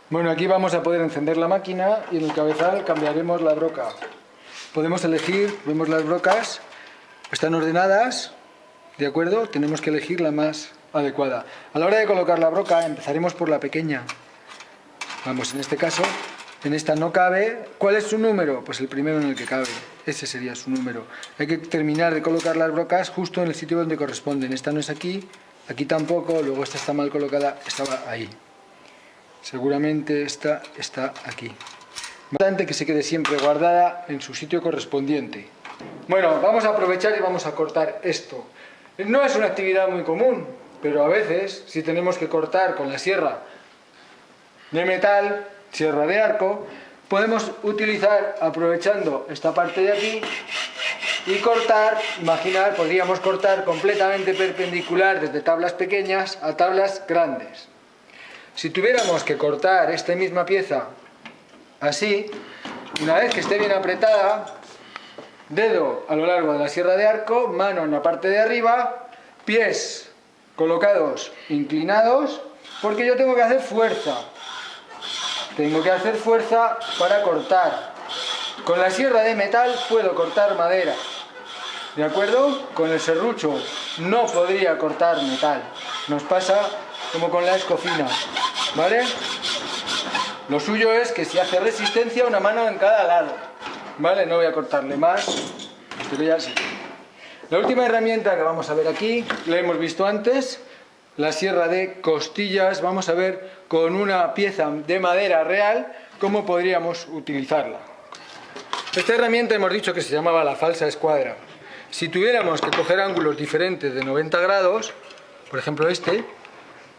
Bueno, aquí vamos a poder encender la máquina y en el cabezal cambiaremos la broca. Podemos elegir, vemos las brocas, están ordenadas, ¿de acuerdo? Tenemos que elegir la más adecuada. A la hora de colocar la broca empezaremos por la pequeña. Vamos, en este caso, en esta no cabe. ¿Cuál es su número? Pues el primero en el que cabe. Ese sería su número. Hay que terminar de colocar las brocas justo en el sitio donde corresponden. Esta no es aquí, aquí tampoco, luego esta está mal colocada, estaba ahí. Seguramente esta está aquí. Importante que se quede siempre guardada en su sitio correspondiente. Bueno, vamos a aprovechar y vamos a cortar esto. No es una actividad muy común, pero a veces, si tenemos que cortar con la sierra de metal, sierra de arco, podemos utilizar, aprovechando esta parte de aquí, y cortar, imaginar, podríamos cortar completamente perpendicular desde tablas pequeñas a tablas grandes. Si tuviéramos que cortar esta misma pieza así, una vez que esté bien apretada, dedo a lo largo de la sierra de arco, mano en la parte de arriba, pies colocados inclinados, porque yo tengo que hacer fuerza. Tengo que hacer fuerza para cortar. Con la sierra de metal puedo cortar madera, ¿de acuerdo? Con el serrucho no podría cortar metal. Nos pasa como con la escofina, ¿vale? Lo suyo es que si hace resistencia, una mano en cada lado, ¿vale? No voy a cortarle más, esto ya sí. La última herramienta que vamos a ver aquí, la hemos visto antes, la sierra de costillas. Vamos a ver con una pieza de madera real cómo podríamos utilizarla. Esta herramienta hemos dicho que se llamaba la falsa escuadra. Si tuviéramos que coger ángulos diferentes de 90 grados, por ejemplo este,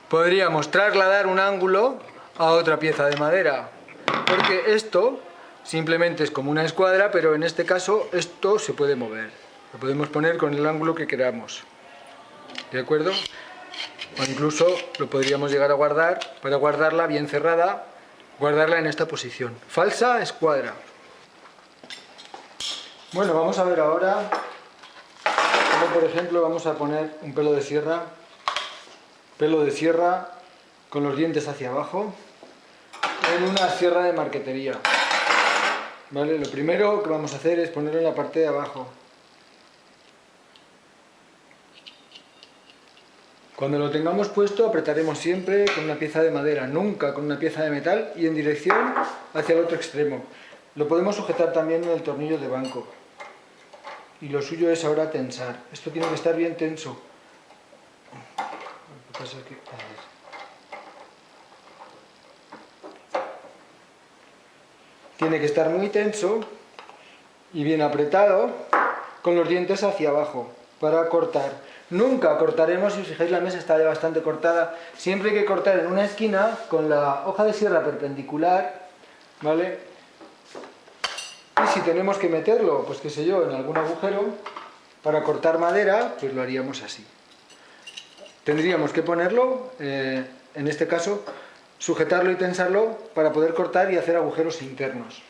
podríamos trasladar un ángulo a otra pieza de madera, porque esto simplemente es como una escuadra, pero en este caso esto se puede mover, lo podemos poner con el ángulo que queramos, ¿de acuerdo? O incluso lo podríamos llegar a guardar, para guardarla bien cerrada, guardarla en esta posición. Falsa escuadra. Bueno, vamos a ver ahora cómo, por ejemplo, vamos a poner un pelo de sierra con los dientes hacia abajo en una sierra de marquetería. ¿Vale? Lo primero que vamos a hacer es ponerlo en la parte de abajo. Cuando lo tengamos puesto apretaremos siempre con una pieza de madera, nunca con una pieza de metal, y en dirección hacia el otro extremo. Lo podemos sujetar también en el tornillo de banco. Y lo suyo es ahora tensar. Esto tiene que estar bien tenso. Lo que pasa es que... Tiene que estar muy tenso y bien apretado, con los dientes hacia abajo, para cortar. Nunca cortaremos, si os fijáis la mesa está bastante cortada, siempre hay que cortar en una esquina con la hoja de sierra perpendicular, ¿vale? Y si tenemos que meterlo, pues qué sé yo, en algún agujero, para cortar madera, pues lo haríamos así. Tendríamos que ponerlo, en este caso, sujetarlo y tensarlo para poder cortar y hacer agujeros internos.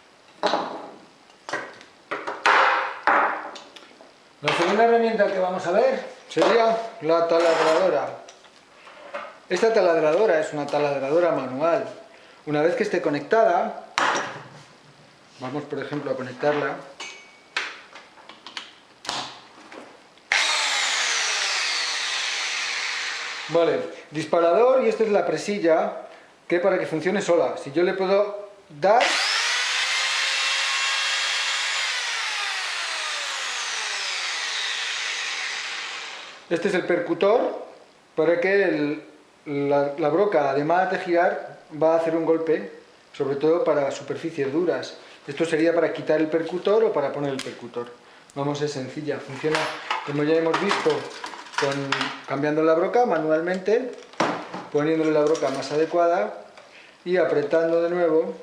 La segunda herramienta que vamos a ver sería la taladradora. Esta taladradora es una taladradora manual. Una vez que esté conectada, vamos por ejemplo a conectarla. Vale, disparador, y esta es la presilla que para que funcione sola. Si yo le puedo dar, este es el percutor para que la broca, además de girar, va a hacer un golpe, sobre todo para superficies duras. Esto sería para quitar el percutor o para poner el percutor. Vamos, es sencilla, funciona como ya hemos visto, cambiando la broca manualmente, poniéndole la broca más adecuada y apretando de nuevo.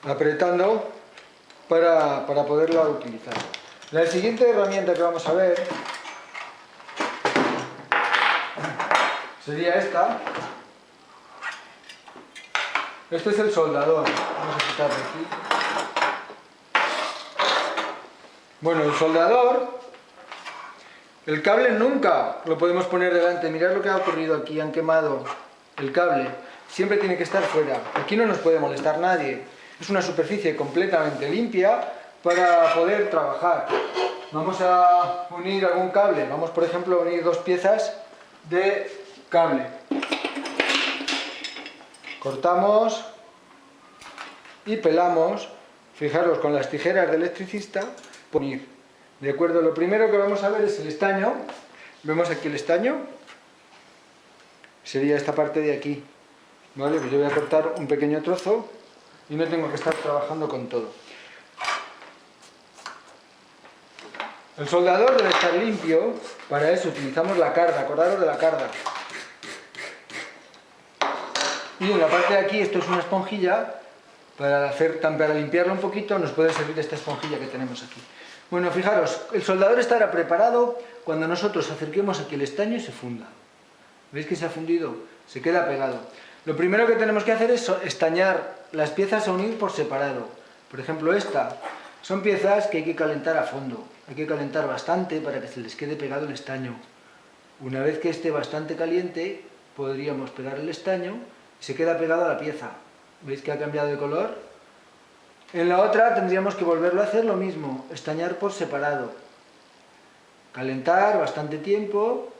Apretando para poderla utilizar. La siguiente herramienta que vamos a ver sería esta. Este es el soldador. Vamos a quitarlo aquí. Bueno, el soldador El cable nunca lo podemos poner delante. Mirad lo que ha ocurrido aquí, han quemado el cable. Siempre tiene que estar fuera. Aquí no nos puede molestar nadie. Es una superficie completamente limpia para poder trabajar. Vamos a unir algún cable. Vamos, por ejemplo, a unir dos piezas de cable. Cortamos y pelamos. Fijaros, con las tijeras de electricista, unir. ¿De acuerdo? Lo primero que vamos a ver es el estaño. Vemos aquí el estaño. Sería esta parte de aquí. ¿Vale? Pues yo voy a cortar un pequeño trozo y no tengo que estar trabajando con todo. El soldador debe estar limpio. Para eso utilizamos la carda. Acordaros de la carda. Y en la parte de aquí, esto es una esponjilla. Para limpiarlo un poquito nos puede servir esta esponjilla que tenemos aquí. Bueno, fijaros, el soldador estará preparado cuando nosotros acerquemos aquí el estaño y se funda. ¿Veis que se ha fundido? Se queda pegado. Lo primero que tenemos que hacer es estañar las piezas a unir por separado. Por ejemplo, esta. Son piezas que hay que calentar a fondo. Hay que calentar bastante para que se les quede pegado el estaño. Una vez que esté bastante caliente, podríamos pegar el estaño y se queda pegado a la pieza. ¿Veis que ha cambiado de color? En la otra tendríamos que volverlo a hacer lo mismo, estañar por separado. Calentar bastante tiempo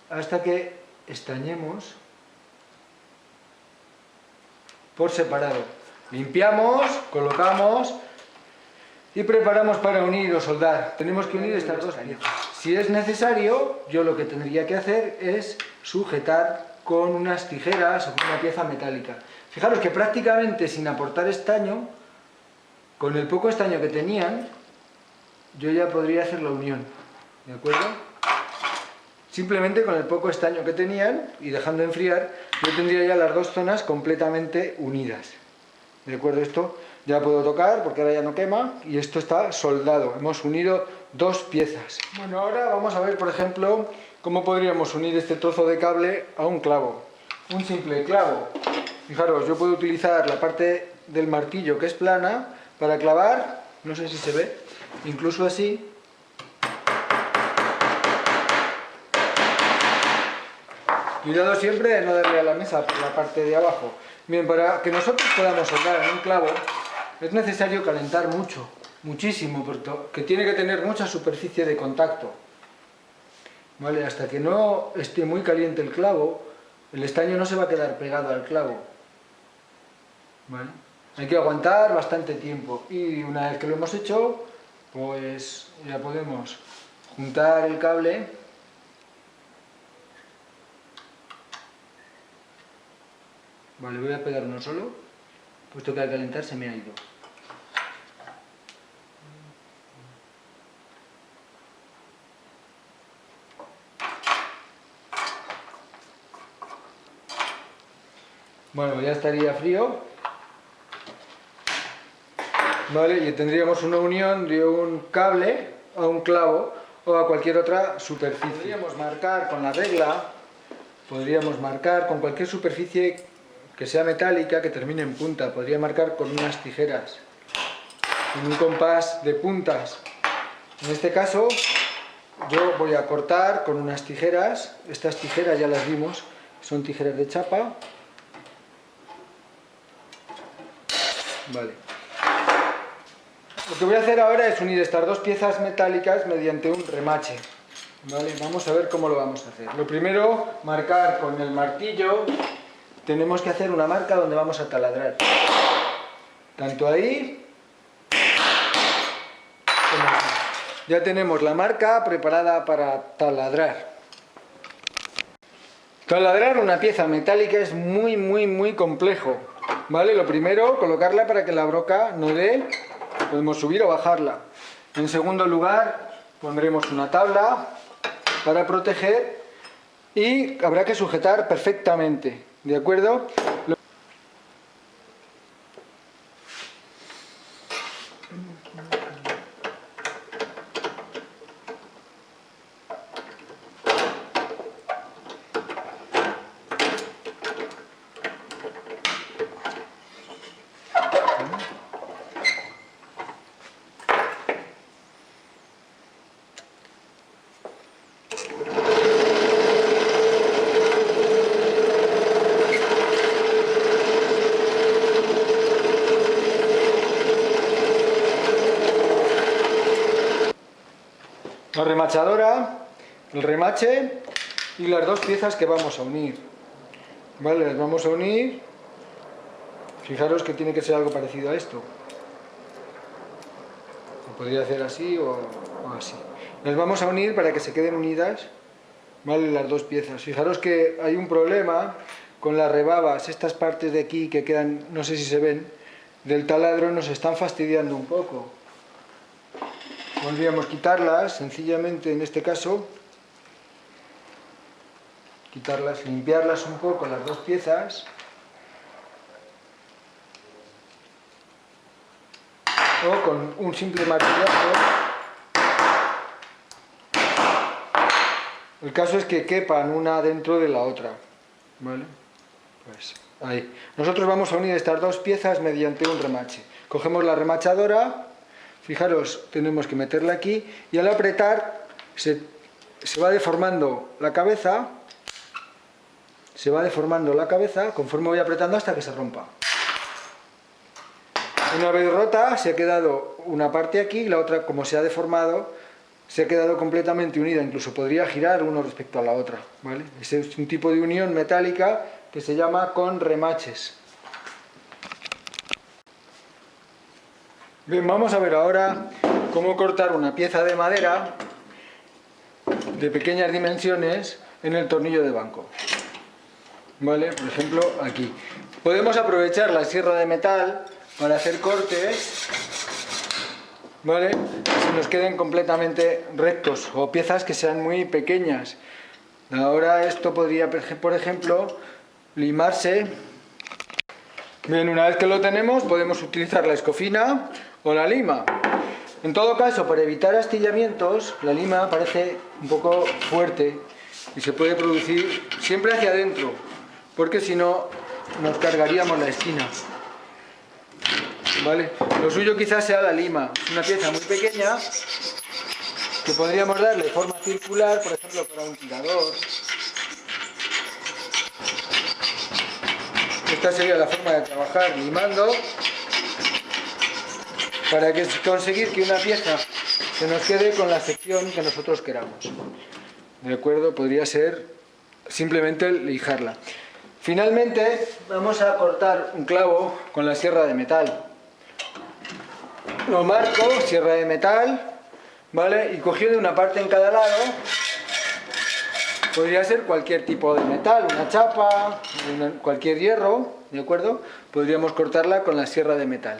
hasta que estañemos por separado. Limpiamos, colocamos y preparamos para unir o soldar. Tenemos que unir estas dos piezas. Si es necesario, yo lo que tendría que hacer es sujetar con unas tijeras o con una pieza metálica. Fijaros que prácticamente sin aportar estaño, con el poco estaño que tenían, yo ya podría hacer la unión. ¿De acuerdo? Simplemente con el poco estaño que tenían y dejando enfriar, yo tendría ya las dos zonas completamente unidas. ¿De acuerdo? Esto ya puedo tocar porque ahora ya no quema y esto está soldado. Hemos unido dos piezas. Bueno, ahora vamos a ver, por ejemplo, cómo podríamos unir este trozo de cable a un clavo. Un simple clavo. Fijaros, yo puedo utilizar la parte del martillo que es plana para clavar, no sé si se ve, incluso así. Cuidado siempre de no darle a la mesa por la parte de abajo. Bien, para que nosotros podamos soldar en un clavo es necesario calentar mucho, muchísimo, porque tiene que tener mucha superficie de contacto. ¿Vale? Hasta que no esté muy caliente el clavo, el estaño no se va a quedar pegado al clavo. ¿Vale? Hay que aguantar bastante tiempo y una vez que lo hemos hecho, pues ya podemos juntar el cable. Vale, voy a pegar uno solo, puesto que al calentar se me ha ido. Bueno, ya estaría frío. Vale, y tendríamos una unión de un cable a un clavo o a cualquier otra superficie. Podríamos marcar con la regla, podríamos marcar con cualquier superficie que sea metálica, que termine en punta. Podría marcar con unas tijeras, con un compás de puntas. En este caso, yo voy a cortar con unas tijeras. Estas tijeras ya las vimos, son tijeras de chapa. Vale. Lo que voy a hacer ahora es unir estas dos piezas metálicas mediante un remache. Vale, vamos a ver cómo lo vamos a hacer. Lo primero, marcar con el martillo. Tenemos que hacer una marca donde vamos a taladrar. Tanto ahí como aquí. Ya tenemos la marca preparada para taladrar. Taladrar una pieza metálica es muy complejo. ¿Vale? Lo primero, colocarla para que la broca no dé. Podemos subir o bajarla. En segundo lugar, pondremos una tabla para proteger y habrá que sujetar perfectamente. ¿De acuerdo? La remachadora, el remache y las dos piezas que vamos a unir. Vale, las vamos a unir. Fijaros que tiene que ser algo parecido a esto. Podría hacer así o así. Las vamos a unir para que se queden unidas, ¿vale? Las dos piezas. Fijaros que hay un problema con las rebabas. Estas partes de aquí que quedan, no sé si se ven, del taladro nos están fastidiando un poco. Podríamos quitarlas, sencillamente en este caso. Quitarlas, limpiarlas un poco las dos piezas. O con un simple martillazo. El caso es que quepan una dentro de la otra, ¿vale? Pues ahí. Nosotros vamos a unir estas dos piezas mediante un remache. Cogemos la remachadora, fijaros, tenemos que meterla aquí y al apretar se va deformando la cabeza, conforme voy apretando hasta que se rompa. Una vez rota, se ha quedado una parte aquí y la otra, como se ha deformado, se ha quedado completamente unida. Incluso podría girar uno respecto a la otra, ¿vale? Ese es un tipo de unión metálica que se llama con remaches. Bien, vamos a ver ahora cómo cortar una pieza de madera de pequeñas dimensiones en el tornillo de banco. ¿Vale? Por ejemplo, aquí. Podemos aprovechar la sierra de metal para hacer cortes, ¿vale? Que nos queden completamente rectos, o piezas que sean muy pequeñas. Ahora esto podría, por ejemplo, limarse. Bien, una vez que lo tenemos, podemos utilizar la escofina o la lima. En todo caso, para evitar astillamientos, la lima parece un poco fuerte y se puede producir siempre hacia adentro, porque si no, nos cargaríamos la esquina. ¿Vale? Lo suyo quizás sea la lima, una pieza muy pequeña que podríamos darle forma circular, por ejemplo para un tirador. Esta sería la forma de trabajar, limando, para conseguir que una pieza se nos quede con la sección que nosotros queramos. ¿De acuerdo? Podría ser simplemente lijarla. Finalmente vamos a cortar un clavo con la sierra de metal. Lo marco, sierra de metal, ¿vale? Y cogiendo una parte en cada lado, podría ser cualquier tipo de metal, una chapa, cualquier hierro, ¿de acuerdo? Podríamos cortarla con la sierra de metal.